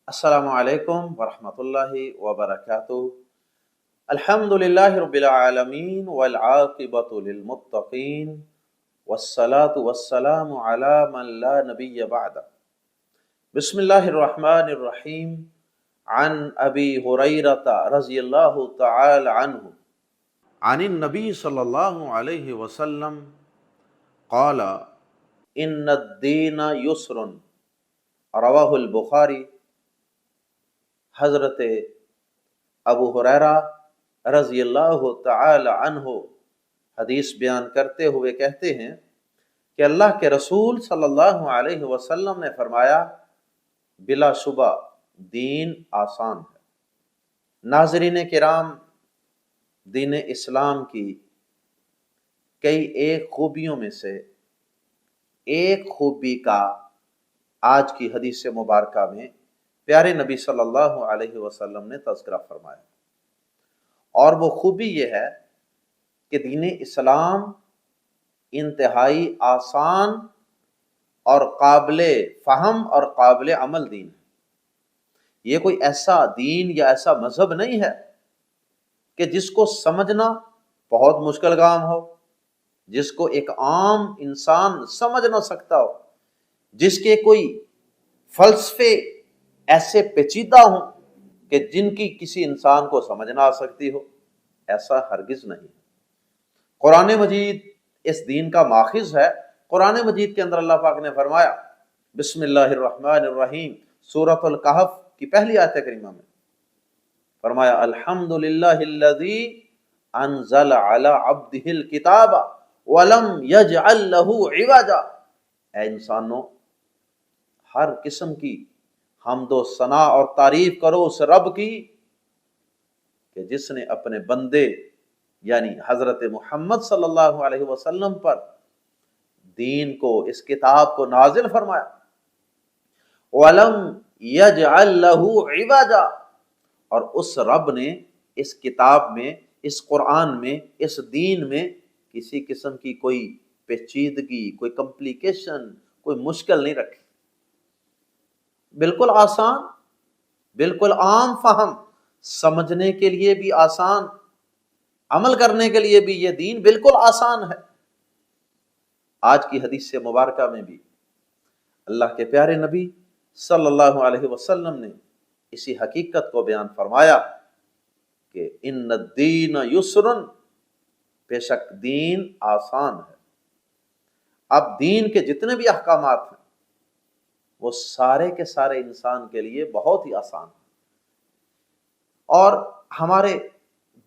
السلام علیکم ورحمۃ اللہ وبرکاتہ۔ الحمد للہ رب العالمین والعاقبۃ للمتقین والصلاة والسلام علی من لا نبی بعد۔ بسم اللہ الرحمن الرحیم۔ عن ابی ہریرۃ رضی اللہ تعالی عنہ عن النبی صلی اللہ علیہ وسلم قال ان الدین یسر، رواہ البخاری۔ حضرت ابو ہریرہ رضی اللہ تعالی عنہ حدیث بیان کرتے ہوئے کہتے ہیں کہ اللہ کے رسول صلی اللہ علیہ وسلم نے فرمایا، بلا شبہ دین آسان ہے۔ ناظرین کرام، دین اسلام کی کئی ایک خوبیوں میں سے ایک خوبی کا آج کی حدیث مبارکہ میں پیارے نبی صلی اللہ علیہ وسلم نے تذکرہ فرمایا، اور وہ خوبی یہ ہے کہ دین اسلام انتہائی آسان اور قابل فہم اور قابل عمل دین ہے۔ یہ کوئی ایسا دین یا ایسا مذہب نہیں ہے کہ جس کو سمجھنا بہت مشکل کام ہو، جس کو ایک عام انسان سمجھ نہ سکتا ہو، جس کے کوئی فلسفے ایسے پیچیدہ ہوں کہ جن کی کسی انسان کو سمجھ نہ آ سکتی ہو۔ ایسا ہرگز نہیں۔ قرآن مجید اس دین کا ماخذ ہے۔ قرآن مجید کے اندر اللہ پاک نے فرمایا، بسم اللہ الرحمن الرحیم، سورۃ الکہف کی پہلی آیت کریمہ میں فرمایا، الحمد للہ الذی انزل علی عبدہ الکتاب ولم یجعل لہ عوجا۔ اے انسانوں، ہر قسم کی حمد و ثنا اور تعریف کرو اس رب کی کہ جس نے اپنے بندے یعنی حضرت محمد صلی اللہ علیہ وسلم پر دین کو، اس کتاب کو نازل فرمایا۔ وَلَمْ يَجْعَلْ لَهُ عِوَجًا، اور اس رب نے اس کتاب میں، اس قرآن میں، اس دین میں کسی قسم کی کوئی پیچیدگی، کوئی کمپلیکیشن، کوئی مشکل نہیں رکھی۔ بالکل آسان، بالکل عام فہم، سمجھنے کے لیے بھی آسان، عمل کرنے کے لیے بھی یہ دین بالکل آسان ہے۔ آج کی حدیث مبارکہ میں بھی اللہ کے پیارے نبی صلی اللہ علیہ وسلم نے اسی حقیقت کو بیان فرمایا کہ ان الدین یسر، بے شک دین آسان ہے۔ اب دین کے جتنے بھی احکامات ہیں وہ سارے کے سارے انسان کے لیے بہت ہی آسان ہیں، اور ہمارے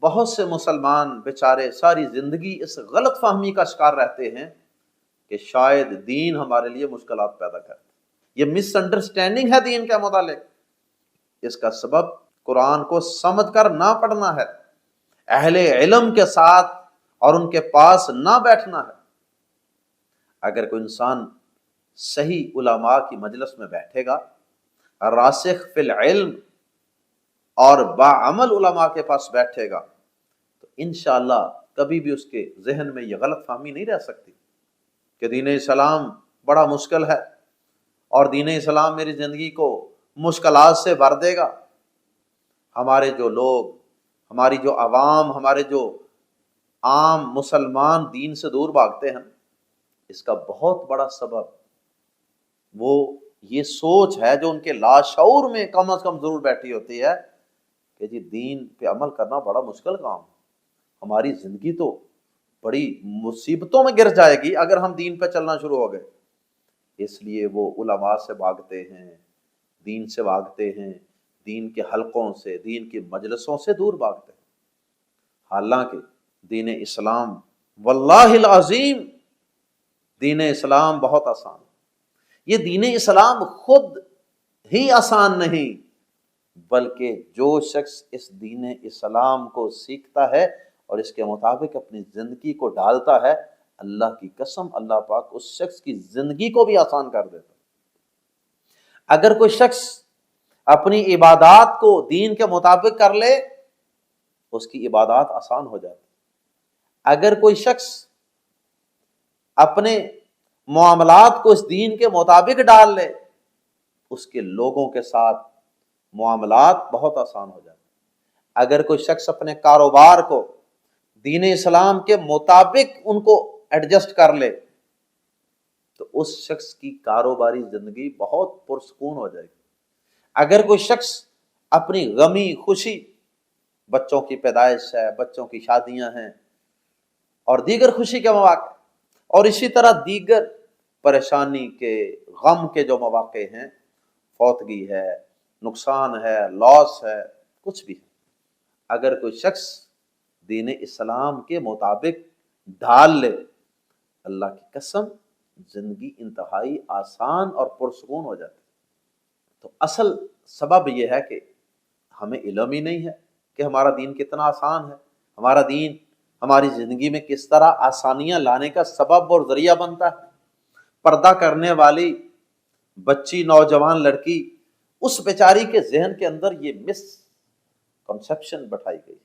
بہت سے مسلمان بیچارے ساری زندگی اس غلط فہمی کا شکار رہتے ہیں کہ شاید دین ہمارے لیے مشکلات پیدا کرتا ہے۔ یہ مس انڈرسٹینڈنگ ہے دین کے متعلق۔ اس کا سبب قرآن کو سمجھ کر نہ پڑھنا ہے، اہل علم کے ساتھ اور ان کے پاس نہ بیٹھنا ہے۔ اگر کوئی انسان صحیح علماء کی مجلس میں بیٹھے گا، راسخ فی العلم اور باعمل علماء کے پاس بیٹھے گا، تو انشاءاللہ کبھی بھی اس کے ذہن میں یہ غلط فہمی نہیں رہ سکتی کہ دین اسلام بڑا مشکل ہے اور دین اسلام میری زندگی کو مشکلات سے بھر دے گا۔ ہمارے جو لوگ، ہماری جو عوام، ہمارے جو عام مسلمان دین سے دور بھاگتے ہیں، اس کا بہت بڑا سبب وہ یہ سوچ ہے جو ان کے لاشعور میں کم از کم ضرور بیٹھی ہوتی ہے کہ جی دین پہ عمل کرنا بڑا مشکل کام ہے، ہماری زندگی تو بڑی مصیبتوں میں گر جائے گی اگر ہم دین پہ چلنا شروع ہو گئے۔ اس لیے وہ علماء سے بھاگتے ہیں، دین سے بھاگتے ہیں، دین کے حلقوں سے، دین کی مجلسوں سے دور بھاگتے ہیں۔ حالانکہ دین اسلام، واللہ العظیم، دین اسلام بہت آسان ہے۔ یہ دین اسلام خود ہی آسان نہیں، بلکہ جو شخص اس دین اسلام کو سیکھتا ہے اور اس کے مطابق اپنی زندگی کو ڈالتا ہے، اللہ کی قسم اللہ پاک اس شخص کی زندگی کو بھی آسان کر دیتا ہے۔ اگر کوئی شخص اپنی عبادات کو دین کے مطابق کر لے، اس کی عبادات آسان ہو جاتی۔ اگر کوئی شخص اپنے معاملات کو اس دین کے مطابق ڈال لے، اس کے لوگوں کے ساتھ معاملات بہت آسان ہو جاتے ہیں۔ اگر کوئی شخص اپنے کاروبار کو دین اسلام کے مطابق ان کو ایڈجسٹ کر لے تو اس شخص کی کاروباری زندگی بہت پرسکون ہو جائے گی۔ اگر کوئی شخص اپنی غمی خوشی، بچوں کی پیدائش ہے، بچوں کی شادیاں ہیں اور دیگر خوشی کے مواقع، اور اسی طرح دیگر پریشانی کے غم کے جو مواقع ہیں، فوتگی ہے، نقصان ہے، لاس ہے، کچھ بھی ہے، اگر کوئی شخص دین اسلام کے مطابق ڈھال لے، اللہ کی قسم زندگی انتہائی آسان اور پرسکون ہو جاتی ہے۔ تو اصل سبب یہ ہے کہ ہمیں علم ہی نہیں ہے کہ ہمارا دین کتنا آسان ہے، ہمارا دین ہماری زندگی میں کس طرح آسانیاں لانے کا سبب اور ذریعہ بنتا ہے۔ پردہ کرنے والی بچی، نوجوان لڑکی، اس بیچاری کے ذہن کے اندر یہ مس کنسپشن بٹھائی گئی،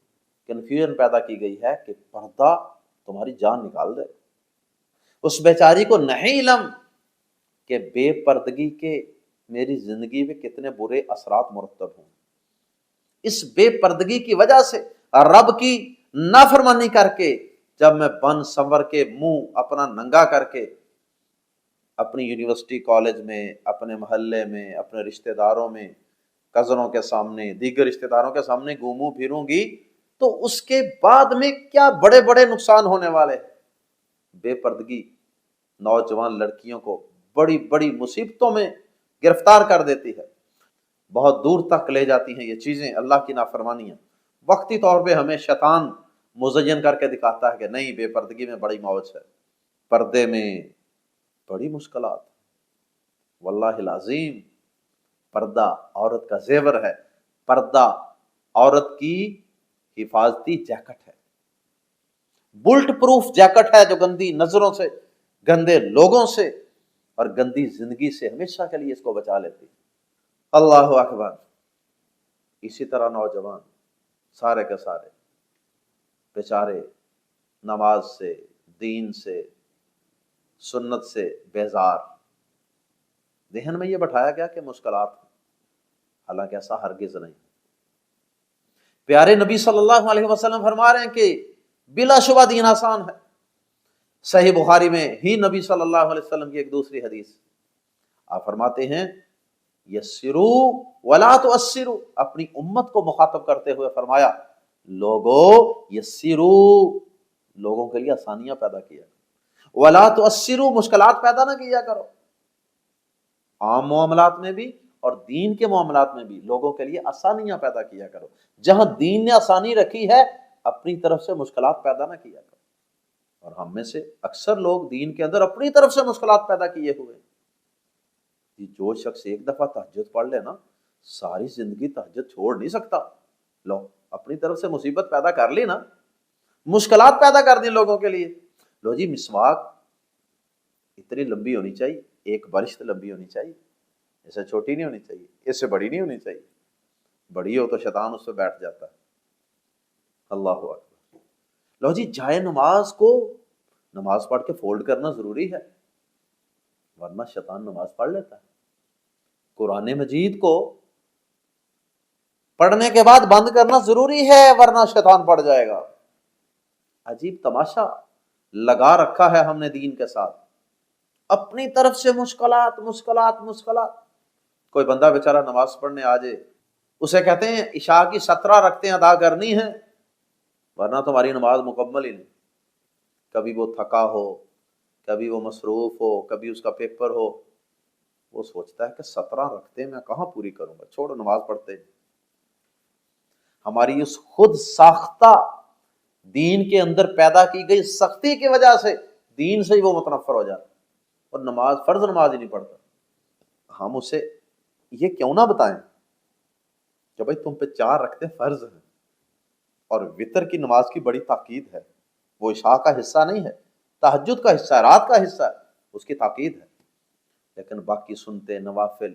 کنفیوژن پیدا کی گئی ہے کہ پردہ تمہاری جان نکال دے۔ اس بیچاری کو نہیں علم کہ بے پردگی کے میری زندگی میں کتنے برے اثرات مرتب ہوں۔ اس بے پردگی کی وجہ سے رب کی نافرمانی کر کے جب میں بن سنور کے منہ اپنا ننگا کر کے اپنی یونیورسٹی کالج میں، اپنے محلے میں، اپنے رشتہ داروں میں، کزنوں کے سامنے، دیگر رشتہ داروں کے سامنے گھوموں پھروں گی تو اس کے بعد میں کیا بڑے بڑے نقصان ہونے والے ہیں۔ بے پردگی نوجوان لڑکیوں کو بڑی بڑی مصیبتوں میں گرفتار کر دیتی ہے، بہت دور تک لے جاتی ہیں یہ چیزیں، اللہ کی نافرمانیاں۔ وقتی طور پہ ہمیں شیطان مزین کر کے دکھاتا ہے کہ نہیں، بے پردگی میں بڑی موج ہے، پردے میں بڑی مشکلات۔ واللہ العظیم پردہ عورت کا زیور ہے، پردہ عورت کی حفاظتی جیکٹ ہے، بلٹ پروف جیکٹ ہے جو گندی نظروں سے، گندے لوگوں سے اور گندی زندگی سے ہمیشہ کے لیے اس کو بچا لیتی ہے۔ اللہ اکبر۔ اسی طرح نوجوان سارے کے سارے بیچارے نماز سے، دین سے، سنت سے بیزار، ذہن میں یہ بٹھایا گیا کہ مشکلات ہیں، حالانکہ ایسا ہرگز نہیں۔ پیارے نبی صلی اللہ علیہ وسلم فرما رہے ہیں کہ بلا شبہ دین آسان ہے۔ صحیح بخاری میں ہی نبی صلی اللہ علیہ وسلم کی ایک دوسری حدیث، آپ فرماتے ہیں یسرو ولا تعسروا، اپنی امت کو مخاطب کرتے ہوئے فرمایا لوگو یسرو، لوگوں کے لیے آسانیاں پیدا کیا، ولا تعسروا، مشکلات پیدا نہ کیا کرو۔ عام معاملات میں بھی اور دین کے معاملات میں بھی لوگوں کے لیے آسانیاں پیدا کیا کرو۔ جہاں دین نے آسانی رکھی ہے اپنی طرف سے مشکلات پیدا نہ کیا کرو۔ اور ہم میں سے اکثر لوگ دین کے اندر اپنی طرف سے مشکلات پیدا کیے ہوئے۔ جو شخص ایک دفعہ تہجد پڑھ لے نا، ساری زندگی تہجد چھوڑ نہیں سکتا۔ لو اپنی طرف سے مصیبت پیدا کر لی نا، مشکلات پیدا کر دی لوگوں کے لیے۔ لو جی مسواک اتنی لمبی ہونی چاہیے، ایک برشت لمبی ہونی چاہیے، ایسے چھوٹی نہیں ہونی چاہیے، اس سے بڑی نہیں ہونی چاہیے، بڑی ہو تو شیطان اس پہ بیٹھ جاتا ہے۔ اللہ اکبر۔ لو جی جائے نماز کو نماز پڑھ کے فولڈ کرنا ضروری ہے، ورنہ شیطان نماز پڑھ لیتا ہے۔ قرآن مجید کو پڑھنے کے بعد بند کرنا ضروری ہے، ورنہ شیطان پڑھ جائے گا۔ عجیب تماشا لگا رکھا ہے ہم نے دین کے ساتھ، اپنی طرف سے مشکلات مشکلات مشکلات۔ کوئی بندہ بیچارہ نماز پڑھنے آ جائے، اسے کہتے ہیں عشاء کی 17 رکعتیں ادا کرنی ہیں ورنہ تمہاری نماز مکمل ہی نہیں۔ کبھی وہ تھکا ہو، کبھی وہ مصروف ہو، کبھی اس کا پیپر ہو، وہ سوچتا ہے کہ 17 رکعتیں میں کہاں پوری کروں گا، چھوڑو نماز پڑھتے ہیں۔ ہماری اس خود ساختہ دین کے اندر پیدا کی گئی سختی کی وجہ سے دین سے ہی وہ متنفر ہو جاتا اور نماز، فرض نماز ہی نہیں پڑھتا۔ ہم اسے یہ کیوں نہ بتائیں کہ بھائی تم پہ 4 رکعتیں فرض ہیں اور وتر کی نماز کی بڑی تاکید ہے، وہ عشاء کا حصہ نہیں ہے، تہجد کا حصہ ہے، رات کا حصہ ہے، اس کی تاکید ہے۔ لیکن باقی سنتے نوافل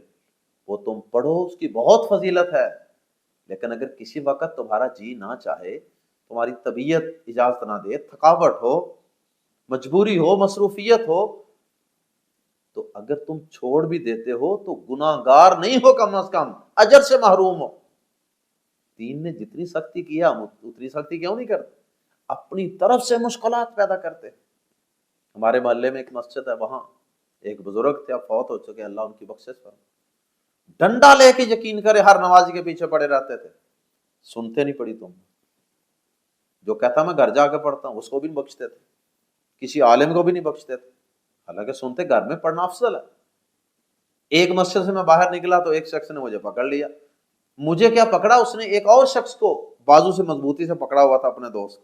وہ تم پڑھو، اس کی بہت فضیلت ہے، لیکن اگر کسی وقت تمہارا جی نہ چاہے، تمہاری طبیعت اجازت نہ دے، تھکاوٹ ہو، مجبوری ہو، مصروفیت ہو، تو اگر تم چھوڑ بھی دیتے ہو تو گناہگار نہیں ہو، کم از کم اجر سے محروم ہو۔ دین نے جتنی سختی کی ہے ہم اتنی سختی کیوں نہیں کرتے؟ اپنی طرف سے مشکلات پیدا کرتے۔ ہمارے محلے میں ایک مسجد ہے، وہاں ایک بزرگ تھے، اب فوت ہو چکے، اللہ ان کی بخشش فرمائے، ڈنڈا لے کے یقین کرے ہر نمازی کے پیچھے پڑے رہتے تھے، سنتے نہیں پڑی تم، جو کہتا میں گھر جا کے پڑھتا ہوں اس کو بھی نہیں بخشتے تھے، کسی عالم کو بھی نہیں بخشتے تھے، حالانکہ سنتے گھر میں پڑھنا افضل ہے۔ ایک مسجد سے میں باہر نکلا تو ایک شخص نے مجھے پکڑ لیا، مجھے کیا پکڑا، اس نے ایک اور شخص کو بازو سے مضبوطی سے پکڑا ہوا تھا، اپنے دوست،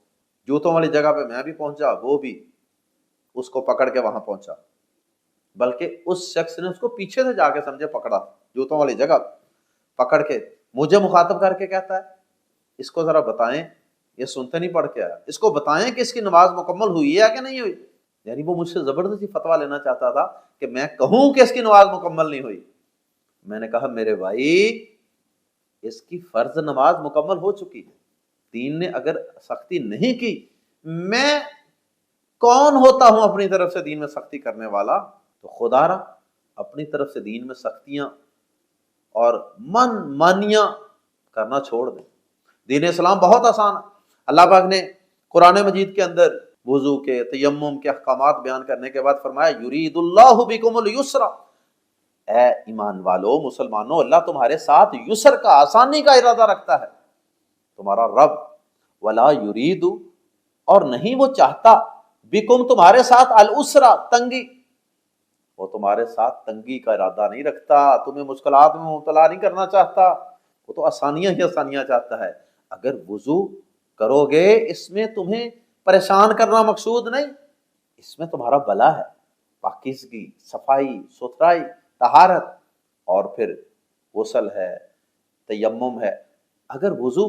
جوتوں والی جگہ پہ میں بھی پہنچا، وہ بھی اس کو پکڑ کے وہاں پہنچا، بلکہ اس شخص نے اس کو پیچھے سے جا کے سمجھے پکڑا، جوتوں والی جگہ پکڑ کے مجھے مخاطب کر کے کہتا ہے اس کو ذرا بتائیں، یہ سنتے نہیں پڑھ کے آیا، اس کو بتائیں کہ اس کی نماز مکمل ہوئی ہے کہ نہیں ہوئی۔ یعنی وہ مجھ سے زبردستی فتویٰ لینا چاہتا تھا کہ میں کہوں کہ اس کی نماز مکمل نہیں ہوئی۔ میں نے کہا میرے بھائی اس کی فرض نماز مکمل ہو چکی ہے، دین نے اگر سختی نہیں کی، میں کون ہوتا ہوں اپنی طرف سے دین میں سختی کرنے والا؟ تو خدا را اپنی طرف سے دین میں سختیاں اور مانیاں کرنا چھوڑ دیں۔ دین اسلام بہت آسان ہے۔ اللہ پاک نے قرآن مجید کے اندر وضو کے، تیمم کے احکامات بیان کرنے کے بعد فرمایا یرید اللہ بکم اليسر، اے ایمان والو مسلمانوں، اللہ تمہارے ساتھ یسر کا، آسانی کا ارادہ رکھتا ہے تمہارا رب، ولا یرید، اور نہیں وہ چاہتا، بکم تمہارے ساتھ، العسر تنگی، وہ تمہارے ساتھ تنگی کا ارادہ نہیں رکھتا، تمہیں مشکلات میں مبتلا نہیں کرنا چاہتا، وہ تو آسانیاں ہی آسانیاں چاہتا ہے۔ اگر وضو کرو گے اس میں تمہیں پریشان کرنا مقصود نہیں، اس میں تمہارا بھلا ہے، پاکیزگی، صفائی ستھرائی، طہارت، اور پھر غسل ہے، تیمم ہے۔ اگر وضو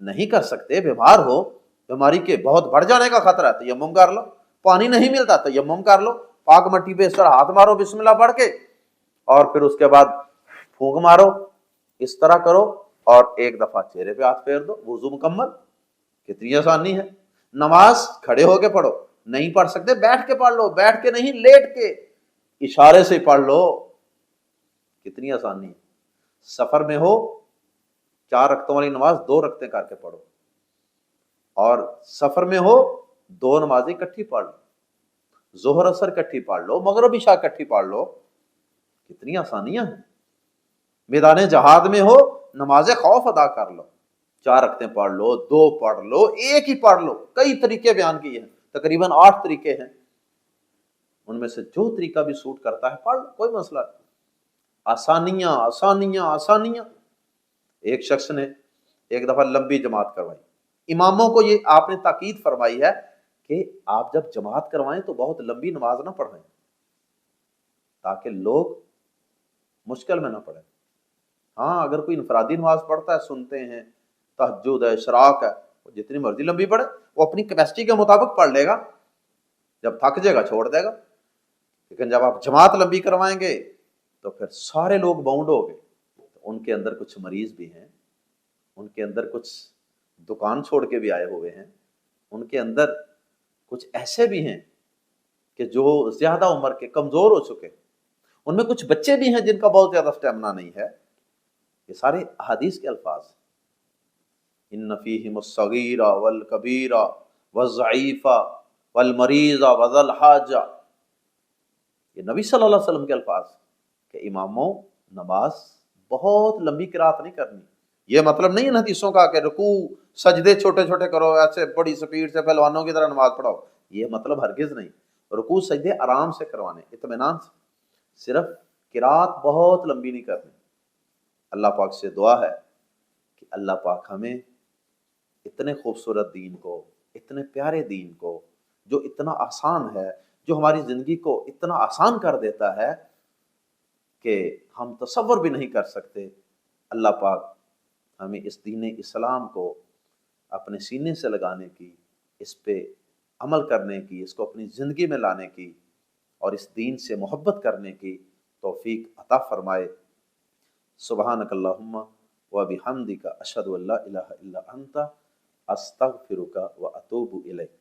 نہیں کر سکتے، بیمار ہو، بیماری کے بہت بڑھ جانے کا خطرہ ہے، تیمم کر لو، پانی نہیں ملتا تیمم کر لو، پاک مٹی پہ اس طرح ہاتھ مارو بسم اللہ پڑھ کے، اور پھر اس کے بعد پھونک مارو، اس طرح کرو، اور ایک دفعہ چہرے پہ ہاتھ پھیر دو، وضو مکمل۔ کتنی آسانی ہے۔ نماز کھڑے ہو کے پڑھو، نہیں پڑھ سکتے بیٹھ کے پڑھ لو، بیٹھ کے نہیں لیٹ کے، اشارے سے پڑھ لو، کتنی آسانی ہے۔ سفر میں ہو 4 رکعتوں والی نماز 2 رکعتیں کر کے پڑھو، اور سفر میں ہو 2 نمازیں اکٹھی پڑھ لو، ظہر اثر اکٹھی پڑھ لو، مغرب عشاء اکٹھی پڑھ لو، کتنی آسانیاں ہیں۔ میدان جہاد میں ہو نماز خوف ادا کر لو، 4 رکعتیں پڑھ لو، 2 پڑھ لو، ایک ہی پڑھ لو، کئی طریقے بیان کیے ہیں، تقریباً 8 طریقے ہیں، ان میں سے جو طریقہ بھی سوٹ کرتا ہے پڑھ لو، کوئی مسئلہ نہیں۔ آسانیاں آسانیاں آسانیاں۔ ایک شخص نے ایک دفعہ لمبی جماعت کروائی، اماموں کو یہ آپ نے تاکید فرمائی ہے کہ آپ جب جماعت کروائیں تو بہت لمبی نماز نہ پڑھائیں، تاکہ لوگ مشکل میں نہ پڑیں۔ ہاں اگر کوئی انفرادی نماز پڑھتا ہے، سنتے ہیں، تہجد ہے، اشراق ہے، وہ جتنی مرضی لمبی پڑھے، وہ اپنی کیپیسٹی کے مطابق پڑھ لے گا، جب تھک جائے گا چھوڑ دے گا۔ لیکن جب آپ جماعت لمبی کروائیں گے تو پھر سارے لوگ باؤنڈ ہو گئے، ان کے اندر کچھ مریض بھی ہیں، ان کے اندر کچھ دکان چھوڑ کے بھی آئے ہوئے ہیں، ان کے اندر کچھ ایسے بھی ہیں کہ جو زیادہ عمر کے کمزور ہو چکے، ان میں کچھ بچے بھی ہیں جن کا بہت زیادہ اسٹیمنا نہیں ہے۔ یہ سارے احادیث کے الفاظ، ان فیہم الصغیر والکبیر والضعیف والمریض وذا الحاجہ، یہ نبی صلی اللہ علیہ وسلم کے الفاظ کہ اماموں نماز بہت لمبی قرات نہیں کرنی۔ یہ مطلب نہیں ان حدیثوں کا کہ رکوع سجدے چھوٹے چھوٹے کرو، ایسے بڑی سپیڈ سے پہلوانوں کی طرح نماز پڑھاؤ، یہ مطلب ہرگز نہیں۔ رکوع سجدے آرام سے کروانے، اطمینان سے، صرف قرات بہت لمبی نہیں کرنی۔ اللہ پاک سے دعا ہے کہ اللہ پاک ہمیں اتنے خوبصورت دین کو، اتنے پیارے دین کو، جو اتنا آسان ہے، جو ہماری زندگی کو اتنا آسان کر دیتا ہے کہ ہم تصور بھی نہیں کر سکتے، اللہ پاک ہمیں اس دین اسلام کو اپنے سینے سے لگانے کی، اس پہ عمل کرنے کی، اس کو اپنی زندگی میں لانے کی، اور اس دین سے محبت کرنے کی توفیق عطا فرمائے۔ سبحانک اللہم و بحمدک اشہد ان لا الہ الا انت استغفرک و اتوب الیک۔